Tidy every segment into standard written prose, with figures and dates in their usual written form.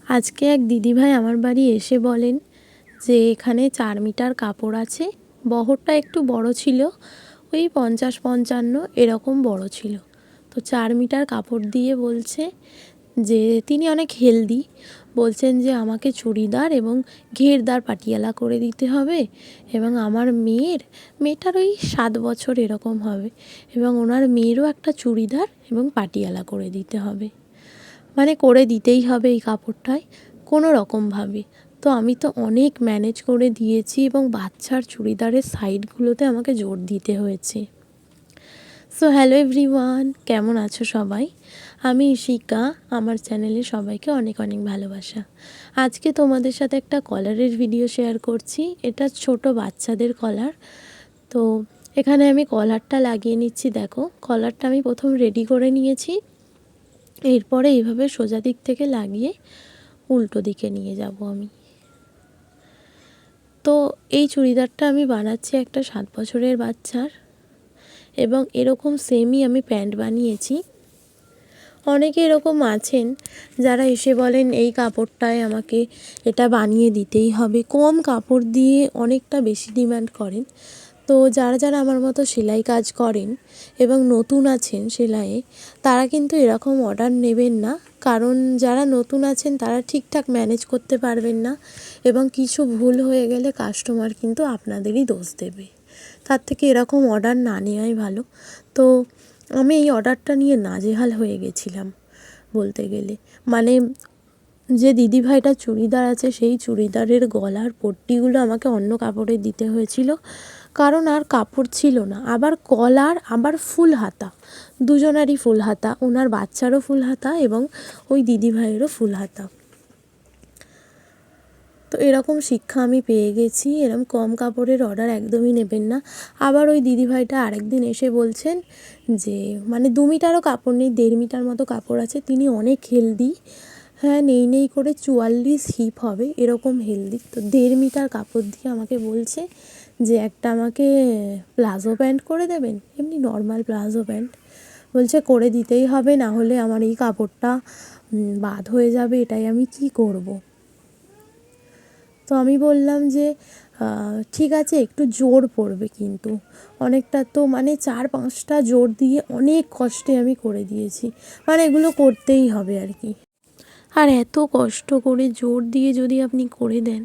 আজকে এক দিদিভাই আমার বাড়ি এসে বলেন যে এখানে 4 মিটার কাপড় আছে। বহরটা একটু বড় ছিল, ওই 50-55 এরকম বড় ছিল। তো 4 মিটার কাপড় দিয়ে বলছে যে তিনি অনেক হেলদি, বলছেন যে আমাকে চুড়িদার এবং ঘেরদার পাটিয়ালা করে দিতে হবে এবং আমার মেয়েটার ওই 7 বছর এরকম হবে এবং ওনার মেয়েরও একটা চুড়িদার এবং পাটিয়ালা করে দিতে হবে, মানে করে দিতেই হবে এই কাপড়টায় কোনো রকমভাবে। তো আমি তো অনেক ম্যানেজ করে দিয়েছি এবং বাচ্চার চুড়িদারের সাইডগুলোতে আমাকে জোর দিতে হয়েছে। সো হ্যালো এভরিওয়ান, কেমন আছো সবাই? আমি ইশিকা, আমার চ্যানেলে সবাইকে অনেক অনেক ভালোবাসা। আজকে তোমাদের সাথে একটা কলারের ভিডিও শেয়ার করছি। এটা ছোট বাচ্চাদের কলার। তো এখানে আমি কলারটা লাগিয়ে নিচ্ছি। দেখো, কলারটা আমি প্রথম রেডি করে নিয়েছি, এরপরে এইভাবে সোজা দিক থেকে লাগিয়ে উল্টো দিকে নিয়ে যাব আমি। তো এই চুড়িদারটা আমি বানাচ্ছি একটা 7 বছরের বাচ্চার, এবং এরকম সেমই আমি প্যান্ট বানিয়েছি। অনেকে এরকম আছেন যারা এসে বলেন এই কাপড়টায় আমাকে এটা বানিয়ে দিতেই হবে, কম কাপড় দিয়ে অনেকটা বেশি ডিমান্ড করেন। তো যারা যারা আমার মতো সেলাই কাজ করেন এবং নতুন আছেন সেলাইয়ে, তারা কিন্তু এরকম অর্ডার নেবেন না। কারণ যারা নতুন আছেন তারা ঠিকঠাক ম্যানেজ করতে পারবেন না এবং কিছু ভুল হয়ে গেলে কাস্টমার কিন্তু আপনাদেরই দোষ দেবে। তার থেকে এরকম অর্ডার না নেওয়াই ভালো। তো আমি এই অর্ডারটা নিয়ে নাজেহাল হয়ে গেছিলাম বলতে গেলে। মানে যে দিদিভাইটা চুড়িদার আছে সেই চুড়িদারের গলার পট্টিগুলো আমাকে অন্য কাপড়ে দিতে হয়েছিল, কারণ আর কাপড় ছিল না। আবার কলার, আবার ফুল হাতা, দুজনারই ফুল হাতা, ওনার বাচ্চারও ফুল হাতা এবং ওই দিদিভাইয়েরও ফুল হাতা। তো এরকম শিক্ষা আমি পেয়ে গেছি, এরকম কম কাপড়ের অর্ডার একদমই নেবেন না। আবার ওই দিদিভাইটা আরেকদিন এসে বলছেন যে মানে 2 মিটারও কাপড় নেই, 1.5 মিটার মতো কাপড় আছে। তিনি অনেক হেলদি, হ্যাঁ নেই করে 44 হিপ হবে এরকম হেলদি। তো 1.5 মিটার কাপড় দিয়ে আমাকে বলছে যে একটা আমাকে প্লাজো প্যান্ট করে দেবেন, এমনি নর্মাল প্লাজো প্যান্ট। বলছে করে দিতেই হবে, না হলে আমার এই কাপড়টা বাদ হয়ে যাবে, এটাই আমি কি করব। তো আমি বললাম যে ঠিক আছে, একটু জোর পড়বে কিন্তু অনেকটা। তো মানে 4-5টা জোর দিয়ে অনেক কষ্টে আমি করে দিয়েছি, মানে এগুলো করতেই হবে আর কি। আর এত কষ্ট করে জোর দিয়ে যদি আপনি করে দেন,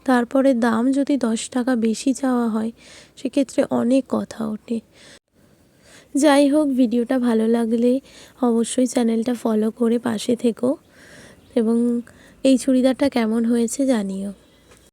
তারপরে দাম যদি 10 টাকা বেশি চাওয়া হয়, সেক্ষেত্রে অনেক কথা ওঠে। যাই হোক, ভিডিওটা ভালো লাগলে অবশ্যই চ্যানেলটা ফলো করে পাশে থেকো এবং এই চুড়িদারটা কেমন হয়েছে জানিও।